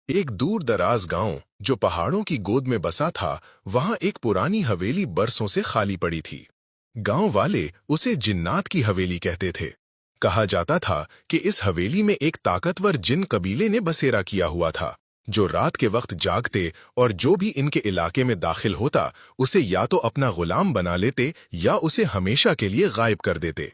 एक दूर दराज गांव जो पहाड़ों की गोद में बसा था, वहां एक पुरानी हवेली बरसों से खाली पड़ी थी। गांव वाले उसे जिन्नात की हवेली कहते थे। कहा जाता था कि इस हवेली में एक ताकतवर जिन कबीले ने बसेरा किया हुआ था, जो रात के वक्त जागते और जो भी इनके इलाके में दाखिल होता उसे या तो अपना गुलाम बना लेते या उसे हमेशा के लिए गायब कर देते।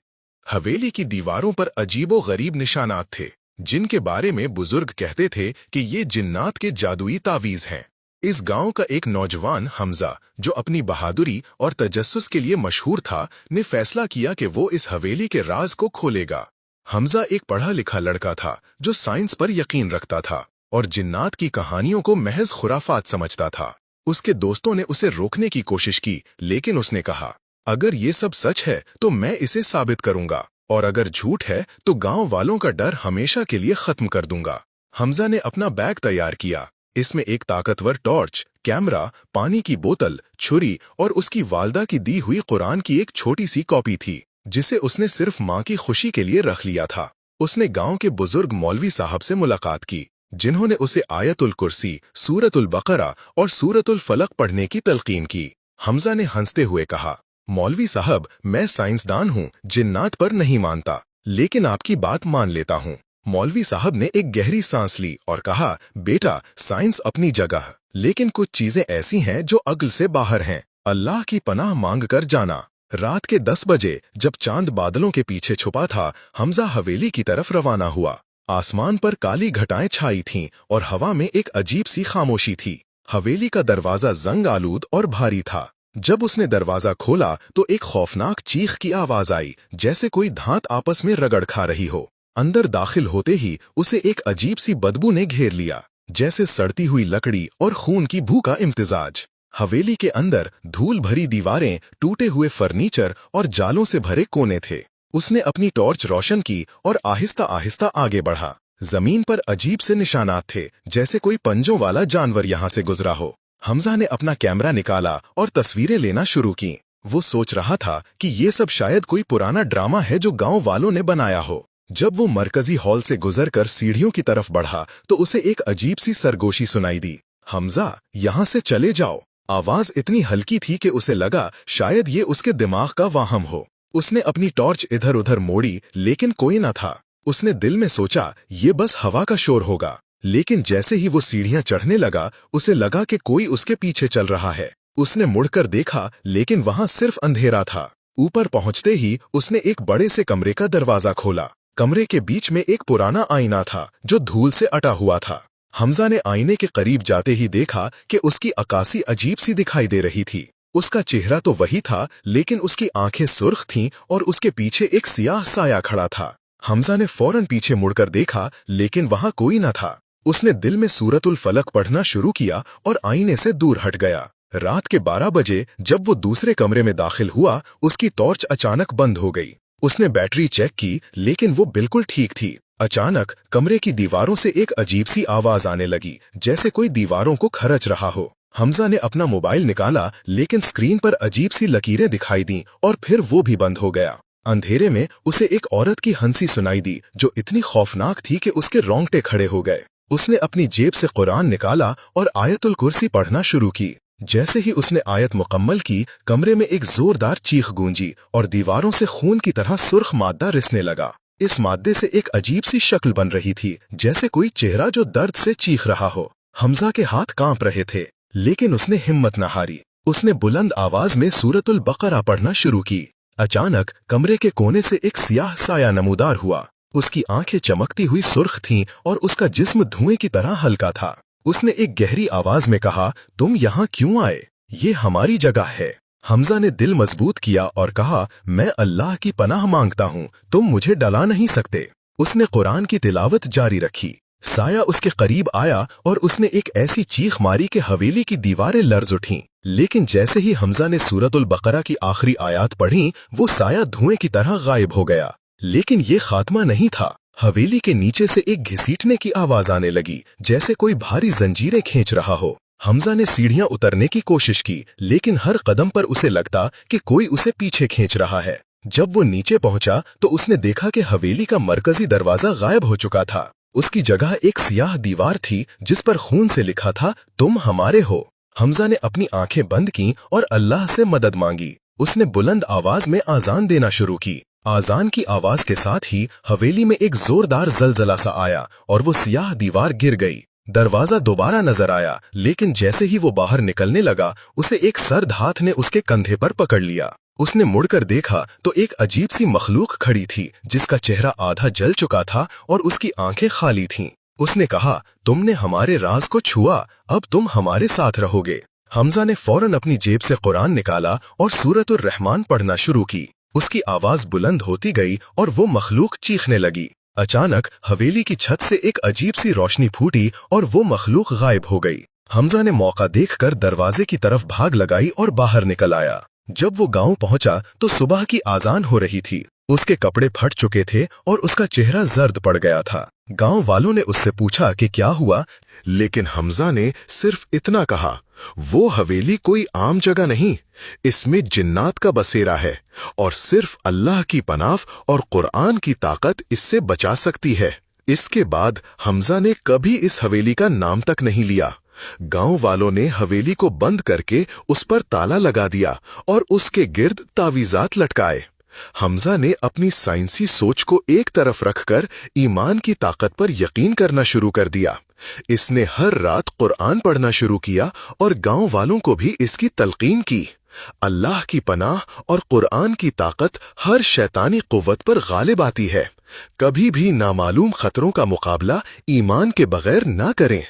हवेली की दीवारों पर अजीबो गरीब निशानात थे, जिनके बारे में बुजुर्ग कहते थे कि ये जिन्नात के जादुई तावीज हैं। इस गांव का एक नौजवान हमजा, जो अपनी बहादुरी और तजस्सुस के लिए मशहूर था, ने फैसला किया कि वो इस हवेली के राज को खोलेगा। हमजा एक पढ़ा लिखा लड़का था जो साइंस पर यकीन रखता था और जिन्नात की कहानियों को महज खुराफात समझता था। उसके दोस्तों ने उसे रोकने की कोशिश की, लेकिन उसने कहा, अगर ये सब सच है तो मैं इसे साबित करूंगा, और अगर झूठ है तो गांव वालों का डर हमेशा के लिए खत्म कर दूंगा। हमजा ने अपना बैग तैयार किया। इसमें एक ताकतवर टॉर्च, कैमरा, पानी की बोतल, छुरी और उसकी वालदा की दी हुई कुरान की एक छोटी सी कॉपी थी, जिसे उसने सिर्फ माँ की खुशी के लिए रख लिया था। उसने गांव के बुजुर्ग मौलवी साहब से मुलाकात की, जिन्होंने उसे आयतुल कुर्सी, सूरतुल बकरा और सूरतुल फलक पढ़ने की तलकीन की। हमजा ने हंसते हुए कहा, मौलवी साहब, मैं साइंसदान हूँ, जिन्नात पर नहीं मानता, लेकिन आपकी बात मान लेता हूँ। मौलवी साहब ने एक गहरी सांस ली और कहा, बेटा, साइंस अपनी जगह, लेकिन कुछ चीजें ऐसी हैं जो अक्ल से बाहर हैं। अल्लाह की पनाह मांग कर जाना। रात के 10 बजे जब चांद बादलों के पीछे छुपा था, हमजा हवेली की तरफ रवाना हुआ। आसमान पर काली घटाएं छाई थीं और हवा में एक अजीब सी खामोशी थी। हवेली का दरवाजा जंग आलूद और भारी था। जब उसने दरवाजा खोला तो एक खौफनाक चीख की आवाज आई, जैसे कोई धात आपस में रगड़ खा रही हो। अंदर दाखिल होते ही उसे एक अजीब सी बदबू ने घेर लिया, जैसे सड़ती हुई लकड़ी और खून की भू का इम्तिजाज। हवेली के अंदर धूल भरी दीवारें, टूटे हुए फर्नीचर और जालों से भरे कोने थे। उसने अपनी टॉर्च रोशन की और आहिस्ता आहिस्ता आगे बढ़ा। जमीन पर अजीब से निशानात थे, जैसे कोई पंजों वाला जानवर यहां से गुजरा हो। हमजा ने अपना कैमरा निकाला और तस्वीरें लेना शुरू की। वो सोच रहा था कि ये सब शायद कोई पुराना ड्रामा है जो गांव वालों ने बनाया हो। जब वो मरकजी हॉल से गुजरकर सीढ़ियों की तरफ बढ़ा तो उसे एक अजीब सी सरगोशी सुनाई दी। हमजा, यहाँ से चले जाओ। आवाज इतनी हल्की थी कि उसे लगा शायद ये उसके दिमाग का वाहम हो। उसने अपनी टॉर्च इधर उधर मोड़ी, लेकिन कोई न था। उसने दिल में सोचा, ये बस हवा का शोर होगा। लेकिन जैसे ही वो सीढ़ियां चढ़ने लगा, उसे लगा कि कोई उसके पीछे चल रहा है। उसने मुड़कर देखा, लेकिन वहां सिर्फ अंधेरा था। ऊपर पहुंचते ही उसने एक बड़े से कमरे का दरवाजा खोला। कमरे के बीच में एक पुराना आईना था जो धूल से अटा हुआ था। हमजा ने आईने के करीब जाते ही देखा कि उसकी अक्कासी अजीब सी दिखाई दे रही थी। उसका चेहरा तो वही था, लेकिन उसकी आंखें सुर्ख थीं और उसके पीछे एक सियाह साया खड़ा था। हमजा ने फौरन पीछे मुड़कर देखा, लेकिन वहां कोई न था। उसने दिल में सूरतुल फलक पढ़ना शुरू किया और आईने से दूर हट गया। रात के 12 बजे जब वो दूसरे कमरे में दाखिल हुआ, उसकी टॉर्च अचानक बंद हो गई। उसने बैटरी चेक की, लेकिन वो बिल्कुल ठीक थी। अचानक कमरे की दीवारों से एक अजीब सी आवाज आने लगी, जैसे कोई दीवारों को खरच रहा हो। हमजा ने अपना मोबाइल निकाला, लेकिन स्क्रीन पर अजीब सी लकीरें दिखाई दीं और फिर वो भी बंद हो गया। अंधेरे में उसे एक औरत की हंसी सुनाई दी, जो इतनी खौफनाक थी कि उसके रोंगटे खड़े हो गए। उसने अपनी जेब से कुरान निकाला और आयतुल कुर्सी पढ़ना शुरू की। जैसे ही उसने आयत मुकम्मल की, कमरे में एक जोरदार चीख गूंजी और दीवारों से खून की तरह सुर्ख मादा रिसने लगा। इस मादे से एक अजीब सी शक्ल बन रही थी, जैसे कोई चेहरा जो दर्द से चीख रहा हो। हमजा के हाथ कांप रहे थे, लेकिन उसने हिम्मत न हारी। उसने बुलंद आवाज में सूरतुल बकरा पढ़ना शुरू की। अचानक कमरे के कोने से एक सियाह साया नमूदार हुआ। उसकी आंखें चमकती हुई सुर्ख थीं और उसका जिस्म धुएं की तरह हल्का था। उसने एक गहरी आवाज में कहा, तुम यहाँ क्यों आए? ये हमारी जगह है। हमजा ने दिल मजबूत किया और कहा, मैं अल्लाह की पनाह मांगता हूँ, तुम मुझे डला नहीं सकते। उसने कुरान की तिलावत जारी रखी। साया उसके करीब आया और उसने एक ऐसी चीख मारी कि हवेली की दीवारें लर्ज उठीं। लेकिन जैसे ही हमजा ने सूरतुल बकरा की आखिरी आयात पढ़ी, वो साया धुएं की तरह गायब हो गया। लेकिन ये खात्मा नहीं था। हवेली के नीचे से एक घसीटने की आवाज आने लगी, जैसे कोई भारी जंजीरें खींच रहा हो। हमजा ने सीढ़ियां उतरने की कोशिश की, लेकिन हर कदम पर उसे लगता कि कोई उसे पीछे खींच रहा है। जब वो नीचे पहुंचा तो उसने देखा कि हवेली का मरकजी दरवाजा गायब हो चुका था। اس کی جگہ ایک سیاہ دیوار تھی جس پر خون سے لکھا تھا تم ہمارے ہو۔ حمزہ نے اپنی آنکھیں بند کیں اور اللہ سے مدد مانگی۔ اس نے بلند آواز میں آذان دینا شروع کی۔ آذان کی آواز کے ساتھ ہی حویلی میں ایک زوردار زلزلہ سا آیا اور وہ سیاہ دیوار گر گئی۔ دروازہ دوبارہ نظر آیا، لیکن جیسے ہی وہ باہر نکلنے لگا اسے ایک سرد ہاتھ نے اس کے کندھے پر پکڑ لیا۔ اس نے مڑ کر دیکھا تو ایک عجیب سی مخلوق کھڑی تھی جس کا چہرہ آدھا جل چکا تھا اور اس کی آنکھیں خالی تھیں۔ اس نے کہا، تم نے ہمارے راز کو چھوا، اب تم ہمارے ساتھ رہو گے۔ حمزہ نے فوراً اپنی جیب سے قرآن نکالا اور سورۃ الرحمن پڑھنا شروع کی۔ اس کی آواز بلند ہوتی گئی اور وہ مخلوق چیخنے لگی۔ اچانک حویلی کی چھت سے ایک عجیب سی روشنی پھوٹی اور وہ مخلوق غائب ہو گئی۔ حمزہ نے موقع دیکھ کر دروازے کی طرف بھاگ لگائی اور باہر نکل آیا۔ جب وہ گاؤں پہنچا تو صبح کی آذان ہو رہی تھی۔ اس کے کپڑے پھٹ چکے تھے اور اس کا چہرہ زرد پڑ گیا تھا۔ گاؤں والوں نے اس سے پوچھا کہ کیا ہوا، لیکن حمزہ نے صرف اتنا کہا، وہ حویلی کوئی عام جگہ نہیں، اس میں جنات کا بسیرا ہے اور صرف اللہ کی پناہ اور قرآن کی طاقت اس سے بچا سکتی ہے۔ اس کے بعد حمزہ نے کبھی اس حویلی کا نام تک نہیں لیا۔ گاؤں والوں نے حویلی کو بند کر کے اس پر تالا لگا دیا اور اس کے گرد تعویذات لٹکائے۔ حمزہ نے اپنی سائنسی سوچ کو ایک طرف رکھ کر ایمان کی طاقت پر یقین کرنا شروع کر دیا۔ اس نے ہر رات قرآن پڑھنا شروع کیا اور گاؤں والوں کو بھی اس کی تلقین کی۔ اللہ کی پناہ اور قرآن کی طاقت ہر شیطانی قوت پر غالب آتی ہے۔ کبھی بھی نامعلوم خطروں کا مقابلہ ایمان کے بغیر نہ کریں۔